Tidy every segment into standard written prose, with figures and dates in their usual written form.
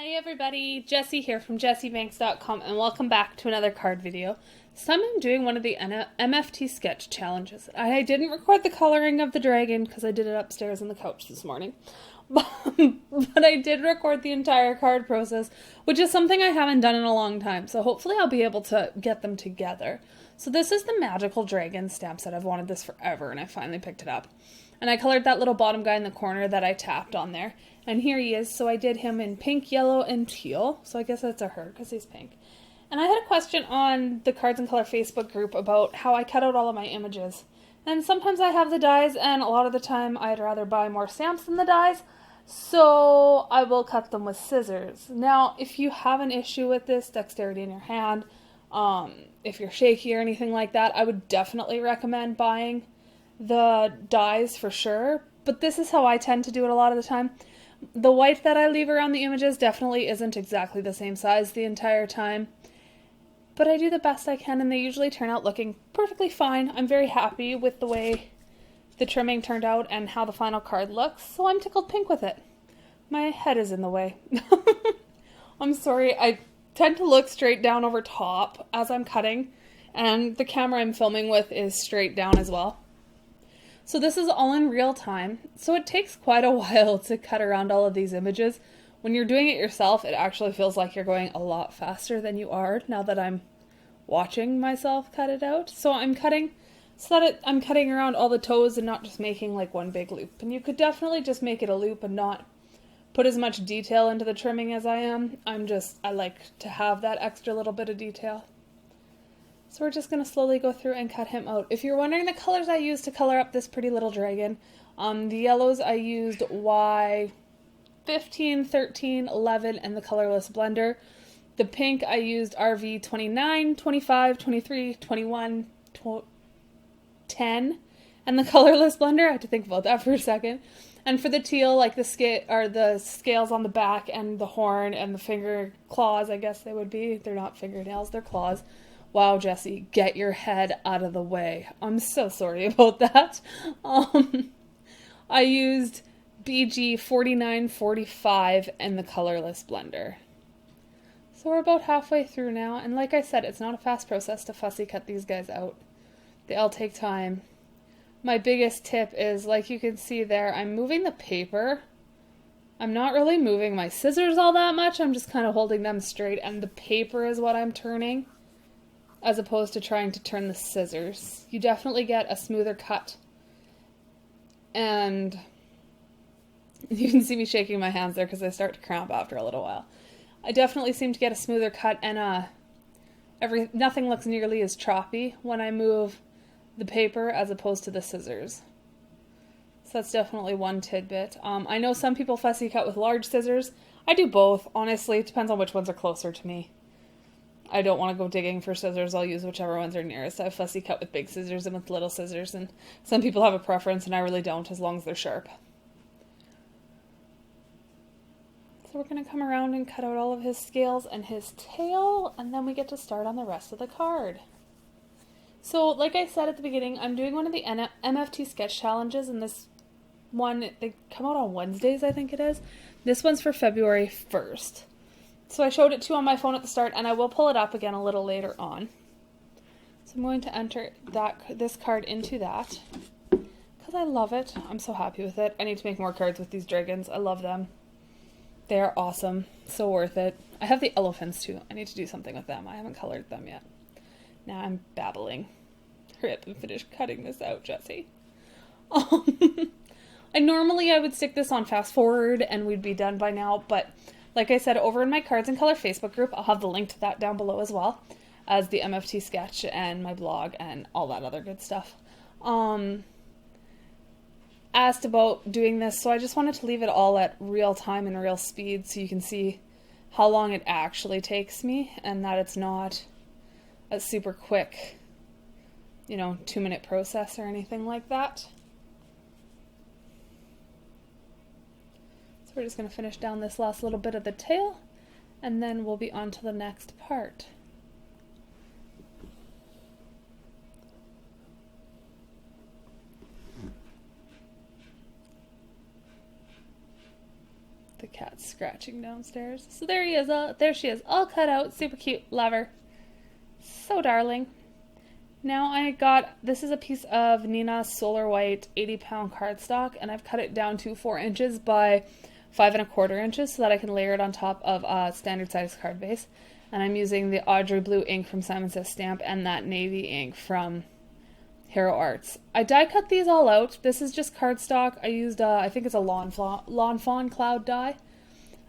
Hey everybody, Jessie here from jessiebanks.com and welcome back to another card video. This time I'm doing one of the MFT sketch challenges. I didn't record the coloring of the dragon because I did it upstairs on the couch this morning. But I did record the entire card process, which is something I haven't done in a long time, so hopefully I'll be able to get them together. So this is the Magical Dragon stamp set. I've wanted this forever and I finally picked it up. And I colored that little bottom guy in the corner that I tapped on there. And here he is. So I did him in pink, yellow, and teal. So I guess that's a her because he's pink. And I had a question on the Cards and Color Facebook group about how I cut out all of my images. And sometimes I have the dies, and a lot of the time I'd rather buy more stamps than the dies. So I will cut them with scissors. Now, if you have an issue with this, dexterity in your hand, if you're shaky or anything like that, I would definitely recommend buying the dies for sure. But this is how I tend to do it a lot of the time. The white that I leave around the images definitely isn't exactly the same size the entire time. But I do the best I can, and they usually turn out looking perfectly fine. I'm very happy with the way the trimming turned out and how the final card looks, so I'm tickled pink with it. My head is in the way. I'm sorry, I tend to look straight down over top as I'm cutting, and the camera I'm filming with is straight down as well. So this is all in real time, so it takes quite a while to cut around all of these images. When you're doing it yourself, it actually feels like you're going a lot faster than you are now that I'm watching myself cut it out. So I'm cutting so that I'm cutting around all the toes and not just making like one big loop. And you could definitely just make it a loop and not put as much detail into the trimming as I am. I like to have that extra little bit of detail. So we're just going to slowly go through and cut him out. If you're wondering the colors I used to color up this pretty little dragon, the yellows I used Y15, 13, 11, and the colorless blender. The pink I used RV 29, 25, 23, 21, 10, and the colorless blender. I had to think about that for a second. And for the teal, like the scales on the back and the horn and the finger claws, I guess they would be. They're not fingernails, they're claws. Wow, Jessie, get your head out of the way. I'm so sorry about that. I used BG 4945 and the colorless blender. So we're about halfway through now, and like I said, it's not a fast process to fussy cut these guys out. They all take time. My biggest tip is, like you can see there, I'm moving the paper. I'm not really moving my scissors all that much. I'm just kind of holding them straight, and the paper is what I'm turning, as opposed to trying to turn the scissors. You definitely get a smoother cut. And you can see me shaking my hands there because I start to cramp after a little while. I definitely seem to get a smoother cut, and nothing looks nearly as choppy when I move the paper as opposed to the scissors. So that's definitely one tidbit. I know some people fussy cut with large scissors. I do both, honestly. It depends on which ones are closer to me. I don't want to go digging for scissors. I'll use whichever ones are nearest. I fussy cut with big scissors and with little scissors, and some people have a preference, and I really don't, as long as they're sharp. So we're going to come around and cut out all of his scales and his tail, and then we get to start on the rest of the card. So, like I said at the beginning, I'm doing one of the MFT sketch challenges, and this one, they come out on Wednesdays, I think it is. This one's for February 1st. So I showed it to you on my phone at the start, and I will pull it up again a little later on. So I'm going to enter this card into that, because I love it. I'm so happy with it. I need to make more cards with these dragons. I love them. They are awesome. So worth it. I have the elephants too. I need to do something with them. I haven't colored them yet. Now I'm babbling. Hurry up and finish cutting this out, Jessie. I would stick this on fast forward and we'd be done by now, but like I said, over in my Cards and Color Facebook group, I'll have the link to that down below as well as the MFT sketch and my blog and all that other good stuff. Asked about doing this, so I just wanted to leave it all at real time and real speed so you can see how long it actually takes me and that it's not a super quick, 2-minute process or anything like that. So we're just going to finish down this last little bit of the tail, and then we'll be on to the next part. The cat's scratching downstairs. So there he is. There she is, all cut out. Super cute. Love her. So darling. Now this is a piece of Neenah Solar White 80-pound cardstock, and I've cut it down to 4 inches by 5 1/4 inches so that I can layer it on top of a standard size card base. And I'm using the Audrey Blue ink from Simon Says Stamp and that navy ink from Hero Arts. I die cut these all out. This is just cardstock. I used, I think it's a Lawn Fawn Cloud die.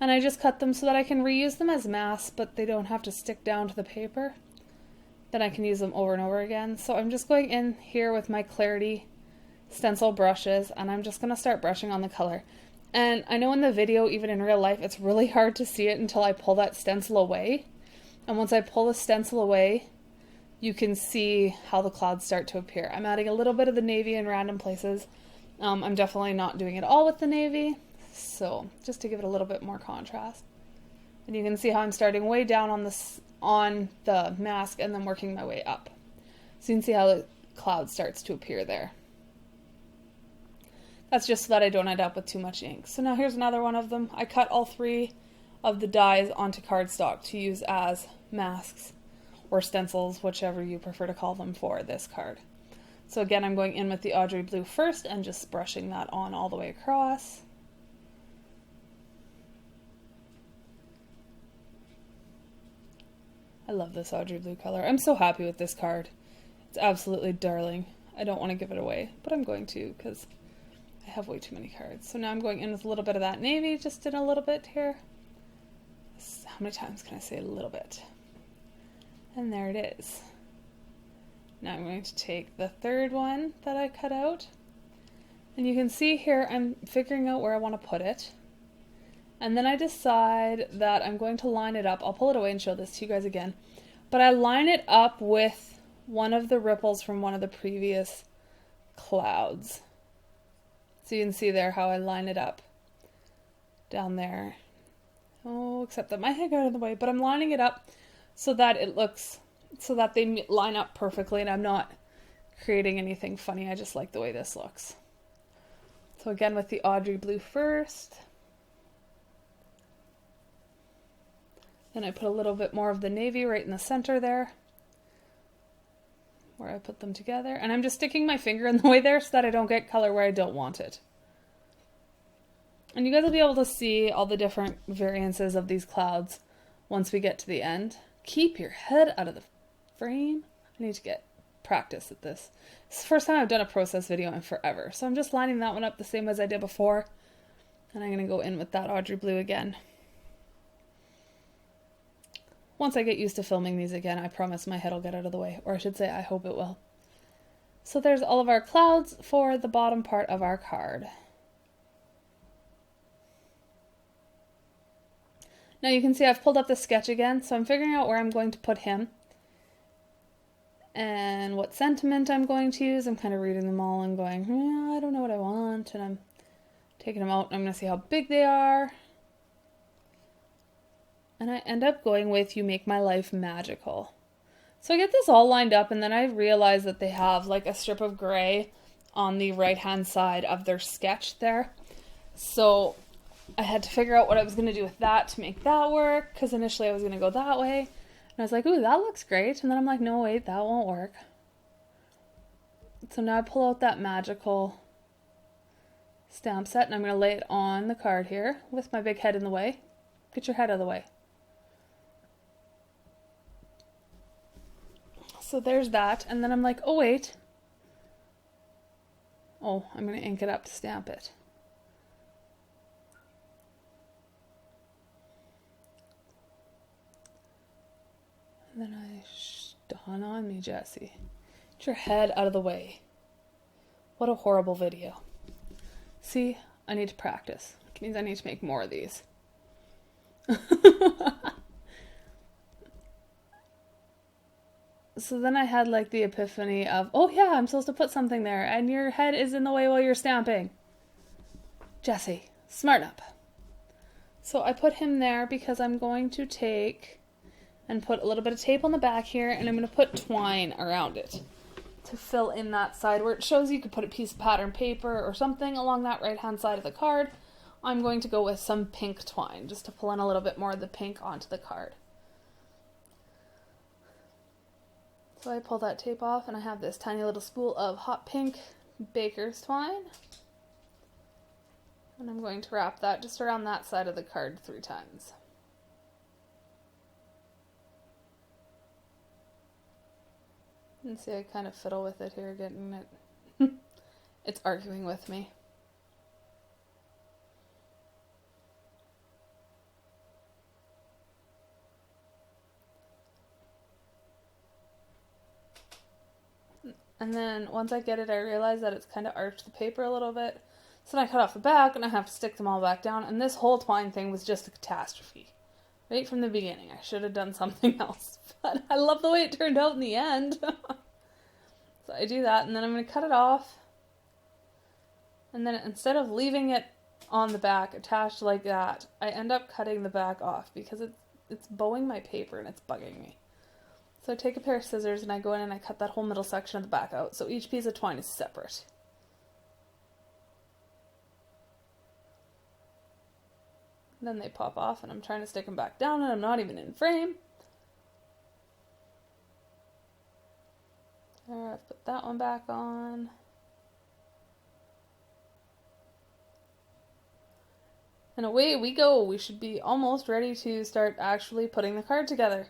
And I just cut them so that I can reuse them as masks, but they don't have to stick down to the paper. Then I can use them over and over again. So I'm just going in here with my Clarity stencil brushes, and I'm just going to start brushing on the color. And I know in the video, even in real life, it's really hard to see it until I pull that stencil away. And once I pull the stencil away, you can see how the clouds start to appear. I'm adding a little bit of the navy in random places. I'm definitely not doing it all with the navy, so just to give it a little bit more contrast. And you can see how I'm starting way down on the mask and then working my way up. So you can see how the cloud starts to appear there. That's just so that I don't end up with too much ink. So now here's another one of them. I cut all 3 of the dies onto cardstock to use as masks or stencils, whichever you prefer to call them for this card. So again, I'm going in with the Audrey Blue first and just brushing that on all the way across. I love this Audrey Blue color. I'm so happy with this card. It's absolutely darling. I don't want to give it away, but I'm going to because I have way too many cards. So now I'm going in with a little bit of that navy, just in a little bit here. How many times can I say a little bit? And there it is. Now I'm going to take the third one that I cut out. And you can see here I'm figuring out where I want to put it. And then I decide that I'm going to line it up. I'll pull it away and show this to you guys again. But I line it up with one of the ripples from one of the previous clouds. So you can see there how I line it up down there. Oh, except that my head got in the way. But I'm lining it up so that it looks, so that they line up perfectly and I'm not creating anything funny. I just like the way this looks. So again with the Audrey Blue first. Then I put a little bit more of the navy right in the center there, where I put them together. And I'm just sticking my finger in the way there so that I don't get color where I don't want it. And you guys will be able to see all the different variances of these clouds once we get to the end. Keep your head out of the frame. I need to get practice at this. It's the first time I've done a process video in forever. So I'm just lining that one up the same as I did before. And I'm going to go in with that Audrey Blue again. Once I get used to filming these again, I promise my head will get out of the way. Or I should say, I hope it will. So there's all of our clouds for the bottom part of our card. Now you can see I've pulled up the sketch again, so I'm figuring out where I'm going to put him. And what sentiment I'm going to use. I'm kind of reading them all and going, I don't know what I want. And I'm taking them out and I'm going to see how big they are. And I end up going with You Make My Life Magical. So I get this all lined up and then I realize that they have like a strip of gray on the right hand side of their sketch there. So I had to figure out what I was going to do with that to make that work, because initially I was going to go that way. And I was like, ooh, that looks great. And then I'm like, no, wait, that won't work. So now I pull out that magical stamp set and I'm going to lay it on the card here with my big head in the way. Get your head out of the way. So there's that. And then I'm like, oh, wait. Oh, I'm going to ink it up to stamp it. And then dawn on me, Jessie. Get your head out of the way. What a horrible video. See, I need to practice. Which means I need to make more of these. So then I had like the epiphany of, oh yeah, I'm supposed to put something there and your head is in the way while you're stamping. Jessie, smarten up. So I put him there because I'm going to take and put a little bit of tape on the back here and I'm going to put twine around it to fill in that side where it shows you could put a piece of pattern paper or something along that right hand side of the card, I'm going to go with some pink twine just to pull in a little bit more of the pink onto the card. So I pull that tape off and I have this tiny little spool of hot pink baker's twine. And I'm going to wrap that just around that side of the card 3 times. And see, I kind of fiddle with it here, getting it. It's arguing with me. And then once I get it, I realize that it's kind of arched the paper a little bit. So then I cut off the back and I have to stick them all back down. And this whole twine thing was just a catastrophe. Right from the beginning. I should have done something else. But I love the way it turned out in the end. So I do that and then I'm going to cut it off. And then instead of leaving it on the back attached like that, I end up cutting the back off because it's bowing my paper and it's bugging me. So I take a pair of scissors and I go in and I cut that whole middle section of the back out. So each piece of twine is separate. And then they pop off and I'm trying to stick them back down and I'm not even in frame. There, I've put that one back on. And away we go. We should be almost ready to start actually putting the card together.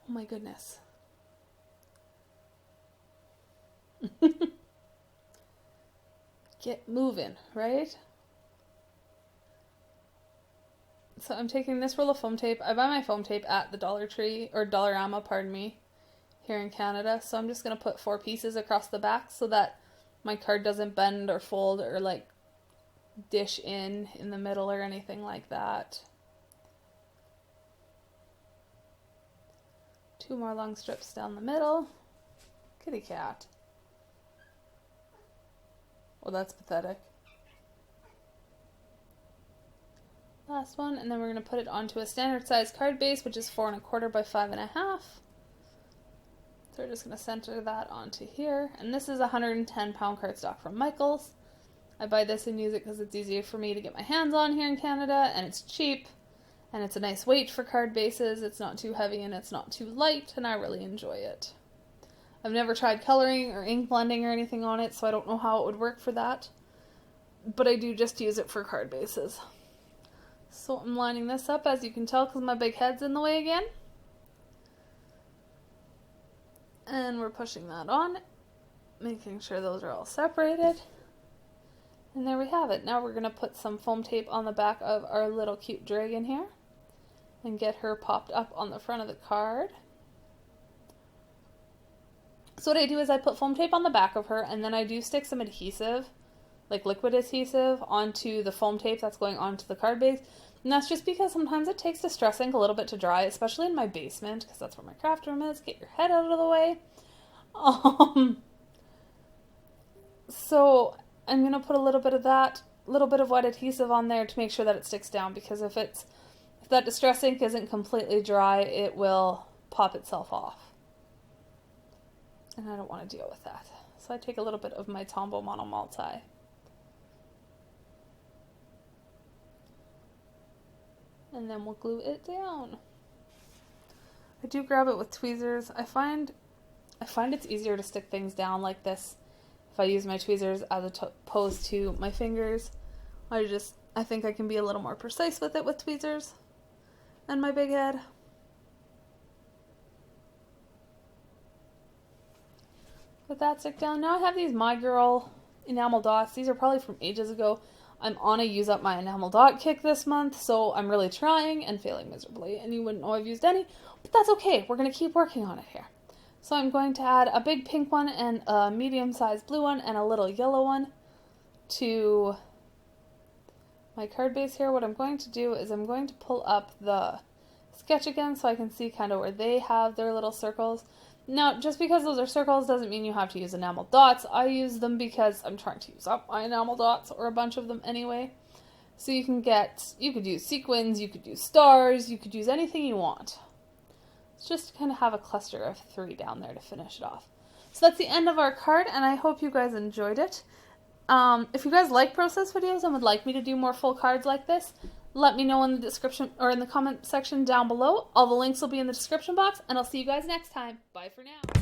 Oh my goodness. Get moving, right? So I'm taking this roll of foam tape. I buy my foam tape at the Dollar Tree, or Dollarama, pardon me, here in Canada. So I'm just going to put 4 pieces across the back so that my card doesn't bend or fold or like dish in the middle or anything like that. 2 more long strips down the middle. Kitty cat. Well, that's pathetic. Last one, and then we're going to put it onto a standard size card base, which is 4 1/4 by 5 1/2. So we're just going to center that onto here. And this is a 110-pound cardstock from Michaels. I buy this and use it because it's easier for me to get my hands on here in Canada, and it's cheap. And it's a nice weight for card bases. It's not too heavy and it's not too light, and I really enjoy it. I've never tried coloring or ink blending or anything on it, so I don't know how it would work for that. But I do just use it for card bases. So I'm lining this up, as you can tell, because my big head's in the way again. And we're pushing that on, making sure those are all separated. And there we have it. Now we're going to put some foam tape on the back of our little cute dragon here and get her popped up on the front of the card. So what I do is I put foam tape on the back of her, and then I do stick some adhesive, like liquid adhesive, onto the foam tape that's going onto the card base. And that's just because sometimes it takes Distress ink a little bit to dry, especially in my basement, because that's where my craft room is. Get your head out of the way. So I'm going to put a little bit of that, little bit of wet adhesive on there to make sure that it sticks down, because if that Distress ink isn't completely dry, it will pop itself off. And I don't want to deal with that. So I take a little bit of my Tombow Mono Multi. And then we'll glue it down. I do grab it with tweezers. I find it's easier to stick things down like this if I use my tweezers as opposed to my fingers. I think I can be a little more precise with it with tweezers and my big head. Put that stick down. Now I have these My Girl enamel dots. These are probably from ages ago. I'm on a use up my enamel dot kick this month, so I'm really trying and failing miserably, and you wouldn't know I've used any, but that's okay. We're going to keep working on it here. So I'm going to add a big pink one and a medium-sized blue one and a little yellow one to my card base here. What I'm going to do is I'm going to pull up the sketch again so I can see kind of where they have their little circles. Now, just because those are circles doesn't mean you have to use enamel dots. I use them because I'm trying to use up my enamel dots, or a bunch of them anyway. So you could use sequins, you could use stars, you could use anything you want. It's just to kind of have a cluster of 3 down there to finish it off. So that's the end of our card, and I hope you guys enjoyed it. If you guys like process videos and would like me to do more full cards like this, let me know in the description or in the comment section down below. All the links will be in the description box, and I'll see you guys next time. Bye for now.